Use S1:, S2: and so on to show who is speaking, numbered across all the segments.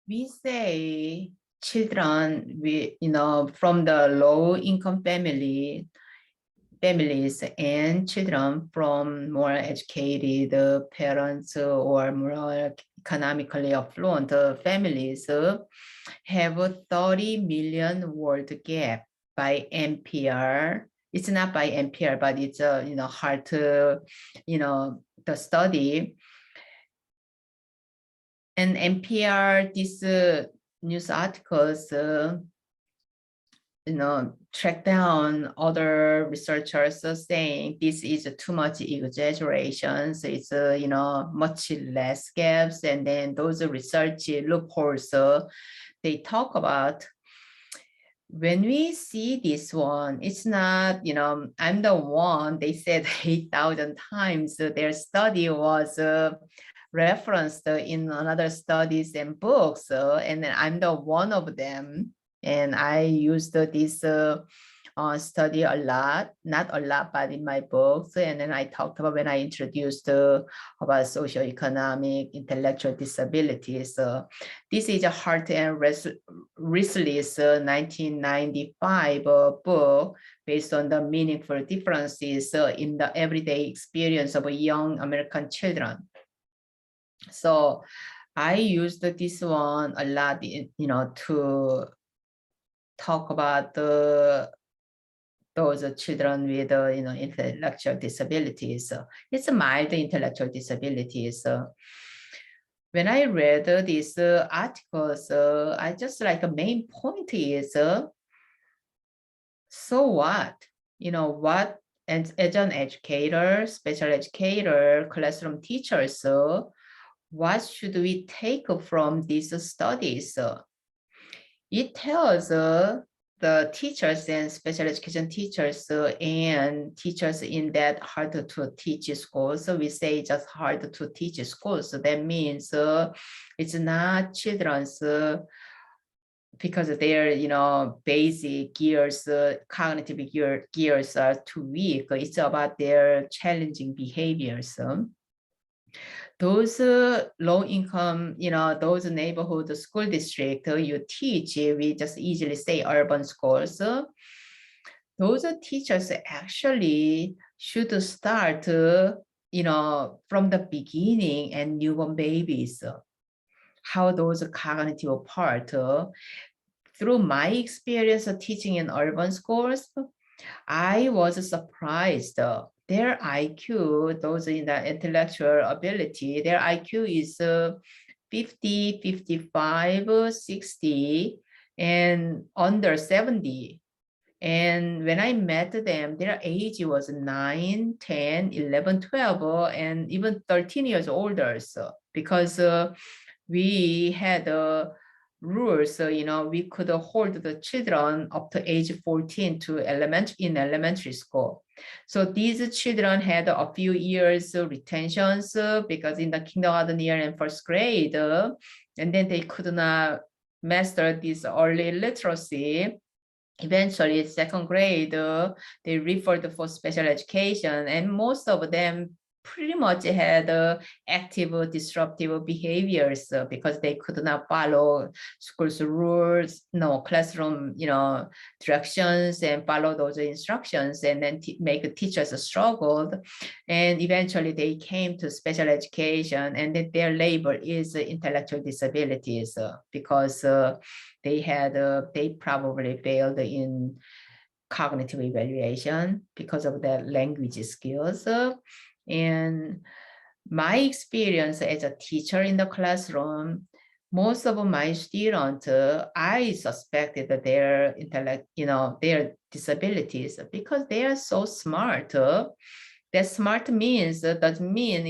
S1: we say children, from the low income families and children from more educated parents or more economically affluent families have a 30 million world gap by NPR. It's not by NPR, but it's hard to, the study. And NPR, these news articles, track down other researchers saying this is too much exaggerations. It's much less gaps, and then those research loopholes they talk about. When we see this one, it's not, I'm the one, they said 8,000 times their study was referenced in another studies and books, and then I'm the one of them. And I used this study a lot, not a lot, but in my books. And then I talked about when I introduced about socioeconomic intellectual disabilities. This is a Heart and Restless 1995 book based on the meaningful differences in the everyday experience of young American children. So I used this one a lot, to talk about those children with intellectual disabilities. It's a mild intellectual disabilities. When I read these articles, I just like a main point is, so what? What as an educator, special educator, classroom teacher, so what should we take from these studies? It tells the teachers and special education teachers and teachers in that hard to teach schools. So we say just hard to teach schools. So that means it's not children's because their basic gears, cognitive gears are too weak. It's about their challenging behaviors. Those low income, those neighborhood school district you teach, we just easily say urban schools. Those teachers actually should start, from the beginning and newborn babies, how those cognitive part. Through my experience of teaching in urban schools, I was surprised. Their IQ, those in the intellectual ability, their IQ is 50, 55, 60, and under 70. And when I met them, their age was 9, 10, 11, 12, and even 13 years older. So, because we had rules, we could hold the children up to age 14 to in elementary school. So these children had a few years retentions because in the kindergarten year and first grade, and then they could not master this early literacy. Eventually, second grade, they referred for special education, and most of them pretty much had active disruptive behaviors because they could not follow school's rules, no classroom, directions and follow those instructions, and then make teachers struggled. And eventually they came to special education, and then their label is intellectual disabilities because they probably failed in cognitive evaluation because of their language skills. And my experience as a teacher in the classroom, most of my students, I suspected that their intellect, their disabilities because they are so smart. That smart means doesn't mean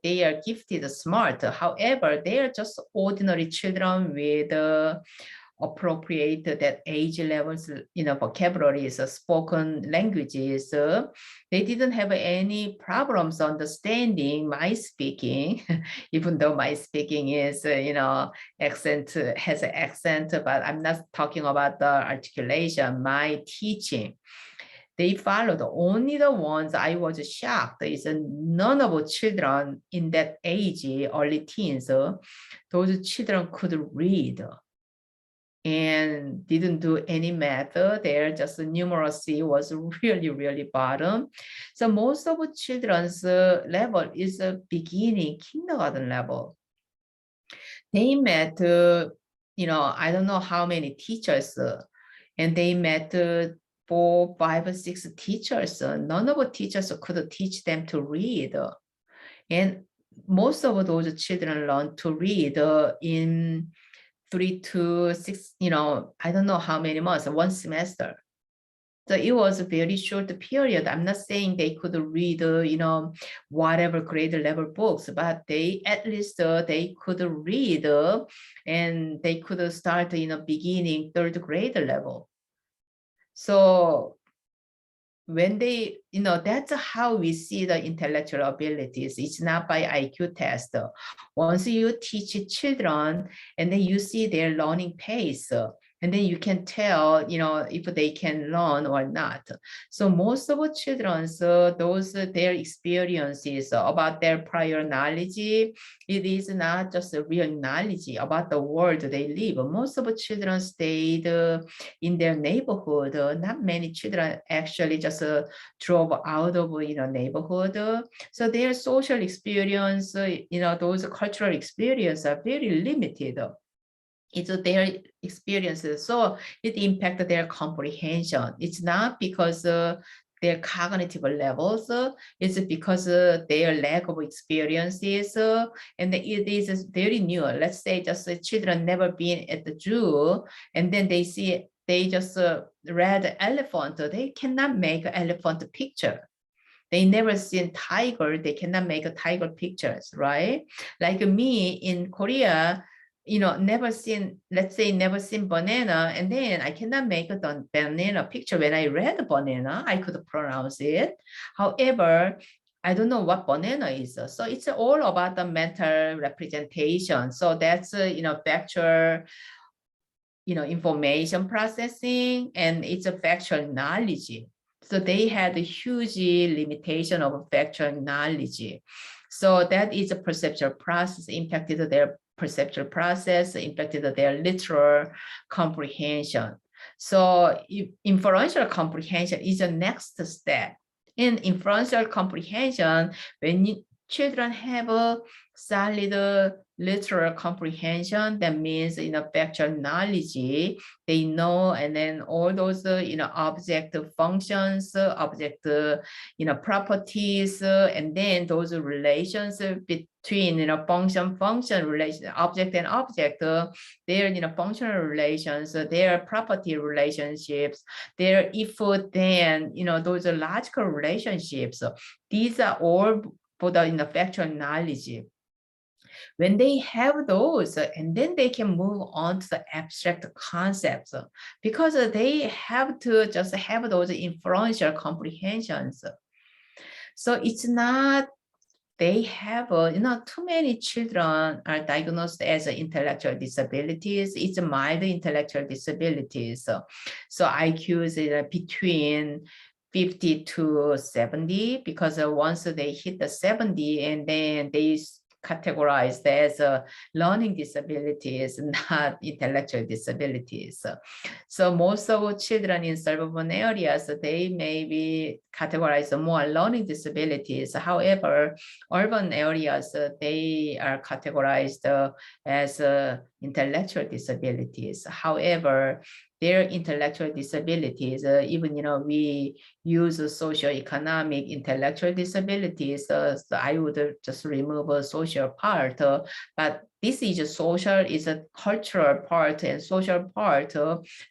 S1: they are gifted smart. However, they are just ordinary children with appropriate that age levels, vocabularies, spoken languages. They didn't have any problems understanding my speaking, even though my speaking is, accent, has an accent, but I'm not talking about the articulation, my teaching. they followed. Only the ones I was shocked is none of children in that age, early teens, those children could read and didn't do any math there, just numeracy was really, really bottom. So most of children's level is a beginning kindergarten level. They met, I don't know how many teachers, and they met 4, 5, or 6 teachers. None of the teachers could teach them to read. And most of those children learn to read in 3 to 6, I don't know how many months, one semester. So it was a very short period. I'm not saying they could read, whatever grade level books, but they at least they could read and they could start, beginning 3rd grade level. So when they, that's how we see the intellectual abilities. It's not by IQ test. Once you teach children and then you see their learning pace, and then you can tell, if they can learn or not. So most of the children's, their experiences about their prior knowledge, it is not just a real knowledge about the world they live. Most of the children stayed in their neighborhood. Not many children actually just drove out of neighborhood. So their social experience, those cultural experience are very limited. It's their experiences, so it impacted their comprehension. It's not because their cognitive levels, it's because their lack of experiences, and it is very new. Let's say just children never been at the zoo, and then they just read elephant, they cannot make elephant picture. They never seen tiger, they cannot make tiger pictures, right? Like me in Korea, never seen, let's say never seen banana, and then I cannot make a banana picture. When I read banana, I could pronounce it. However, I don't know what banana is. So it's all about the mental representation. So that's, factual, information processing, and it's a factual knowledge. So they had a huge limitation of factual knowledge. So that is a perceptual process, impacted their perceptual process, impacted their literal comprehension. So inferential comprehension is the next step. In inferential comprehension, when children have a solid literal comprehension, that means factual knowledge, they know, and then all those object functions, object properties, and then those relations between function relation, object and object, their functional relations, their property relationships, their if then, those are logical relationships. These are all for the factual knowledge. When they have those, and then they can move on to the abstract concepts, because they have to just have those inferential comprehensions. So it's not, they have, too many children are diagnosed as intellectual disabilities. It's mild intellectual disabilities. So IQ is between 50 to 70, because once they hit the 70, and then they categorized as learning disabilities, not intellectual disabilities. So most of children in suburban areas, they may be categorized more learning disabilities. However, urban areas, they are categorized as intellectual disabilities. However, their intellectual disabilities, even, we use socioeconomic intellectual disabilities, so I would just remove a social part, but this is a social, is a cultural part, and social part,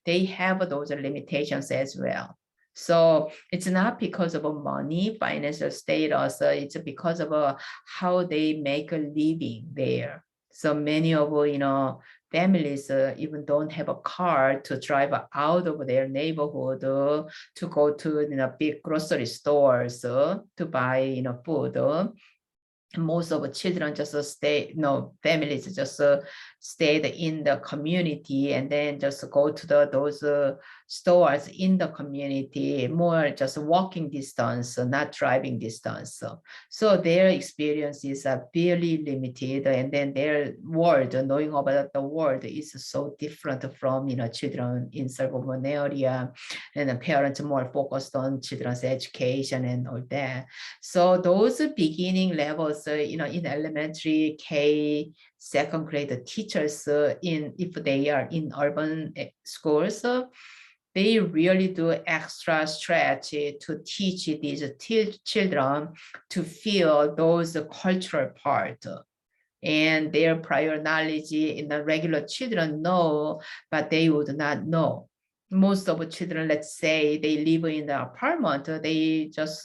S1: they have those limitations as well. So it's not because of money, financial status, it's because of how they make a living there. So many of, families even don't have a car to drive out of their neighborhood to go to big grocery stores to buy food. Most of the children just stay, families just stayed in the community, and then just go to those stores in the community, more just walking distance, not driving distance. So their experiences are really limited, and then their world, knowing about the world, is so different from children in suburban area, and the parents more focused on children's education and all that. So those beginning levels, in elementary, K, second grade teachers, if they are in urban schools, they really do extra stretch to teach these children to feel those cultural part. And their prior knowledge in the regular children know, but they would not know. Most of the children, let's say they live in the apartment, they just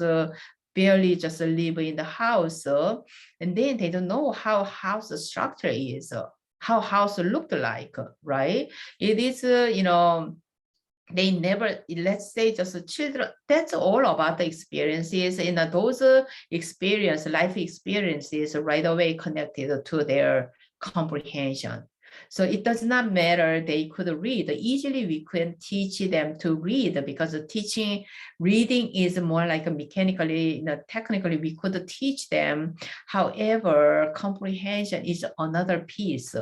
S1: barely just live in the house, and then they don't know how house structure is, how house looked like, right? It is, they never, let's say just children, that's all about the experiences, and those life experiences right away connected to their comprehension. So it does not matter they could read. Easily we can teach them to read, because reading is more like a mechanically, technically we could teach them. However, comprehension is another piece.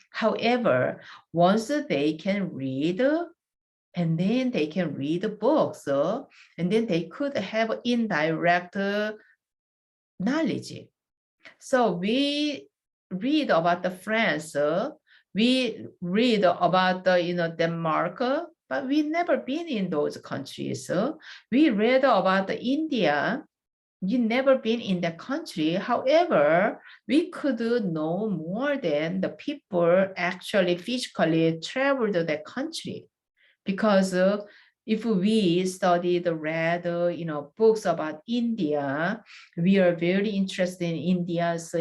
S1: However, once they can read, and then they can read books, and then they could have indirect knowledge. So we read about the France, we read about the Denmark, but we never been in those countries. We read about the India, you never been in the country. However, we could know more than the people actually physically traveled to the country. Because if we study read books about India, we are very interested in India's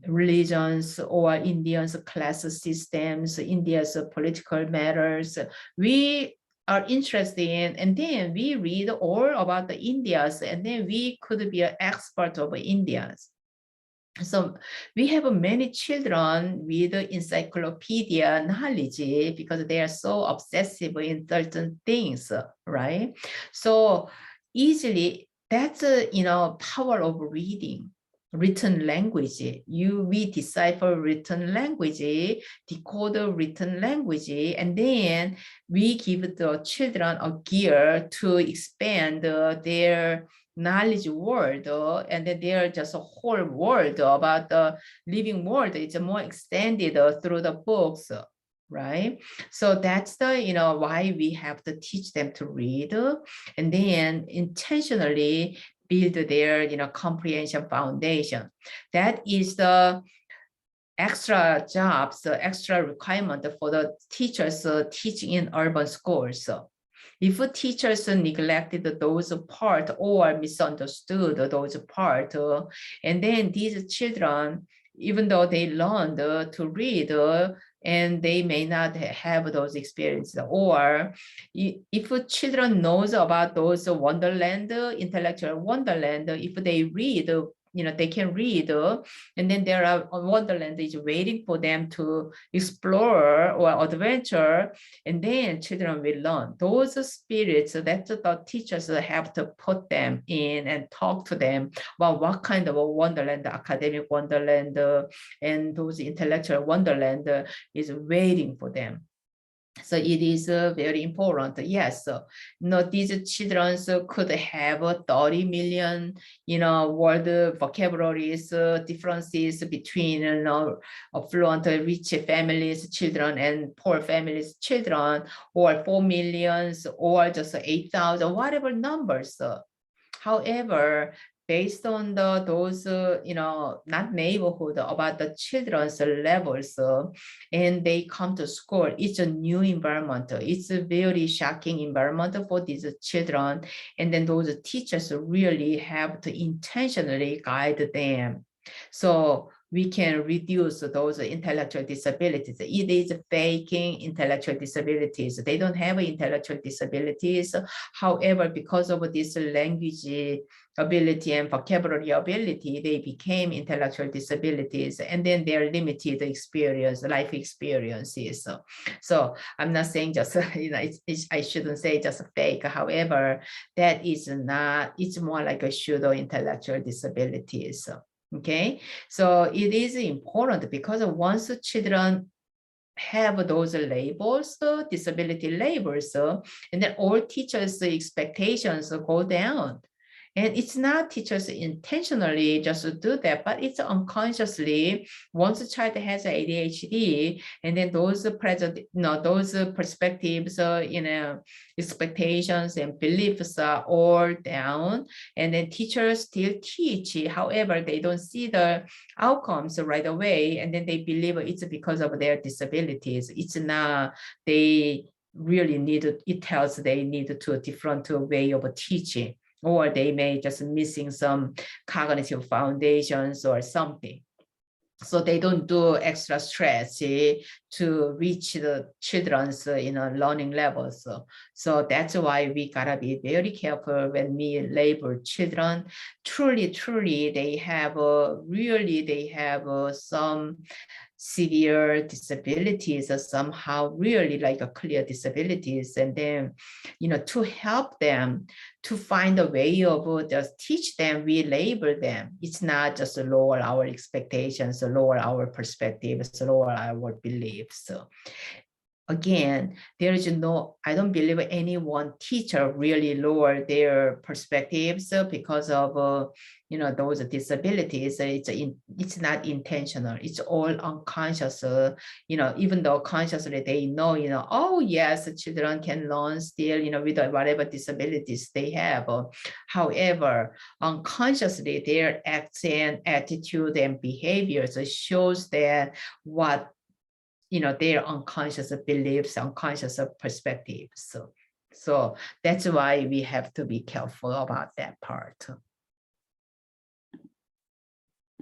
S1: religions, or India's class systems, India's political matters. We are interested in, and then we read all about the Indias, and then we could be an expert of Indians. So we have many children with encyclopedia knowledge, because they are so obsessive in certain things, right? So easily, that's power of reading. Written language, we decipher written language, decode written language, and then we give the children a gear to expand their knowledge world, and then they're just a whole world about the living world. It's more extended through the books, right? So that's the why we have to teach them to read, and then intentionally build their comprehension foundation. That is the extra jobs, extra requirement for the teachers teaching in urban schools. If teachers neglected those parts or misunderstood those parts, and then these children, even though they learned to read, and they may not have those experiences, or if children knows about those wonderland, intellectual wonderland, if they read, they can read, and then there are wonderland is waiting for them to explore or adventure, and then children will learn those spirits that the teachers have to put them in and talk to them about what kind of a wonderland, academic wonderland, and those intellectual wonderland is waiting for them. So it is very important. Yes, these children could have 30 million, word vocabularies differences between affluent, rich families' children and poor families' children, or 4 millions, or just 8,000, whatever numbers. However, based on those, not neighborhood, about the children's levels, and they come to school, it's a new environment. It's a very shocking environment for these children. And then those teachers really have to intentionally guide them. So we can reduce those intellectual disabilities. It is faking intellectual disabilities. They don't have intellectual disabilities. However, because of this language ability and vocabulary ability, they became intellectual disabilities, and then their limited experience, life experiences. So I'm not saying just, I shouldn't say just fake. However, that is not, it's more like a pseudo intellectual disabilities. Okay, so it is important because once children have those labels, disability labels, and then all teachers' expectations go down. And it's not teachers intentionally just to do that, but it's unconsciously. Once a child has ADHD, and then those present, those perspectives, expectations and beliefs are all down. And then teachers still teach. However, they don't see the outcomes right away, and then they believe it's because of their disabilities. It's not. They really need. It tells they need to a different way of teaching, or they may just missing some cognitive foundations or something. So they don't do extra stretch to reach the children's learning levels. So that's why we gotta be very careful when we label children. Truly, they have some severe disabilities, or somehow really like a clear disabilities, and then to help them to find a way of just teach them, we label them. It's not just to lower our expectations, lower our perspectives, lower our beliefs. So again, there is I don't believe any one teacher really lower their perspectives because of those disabilities. It's not intentional. It's all unconscious. Even though consciously they know, oh yes, children can learn still, with whatever disabilities they have. However, unconsciously their acts and attitude and behaviors shows that what their unconscious beliefs, unconscious perspectives. So that's why we have to be careful about that part.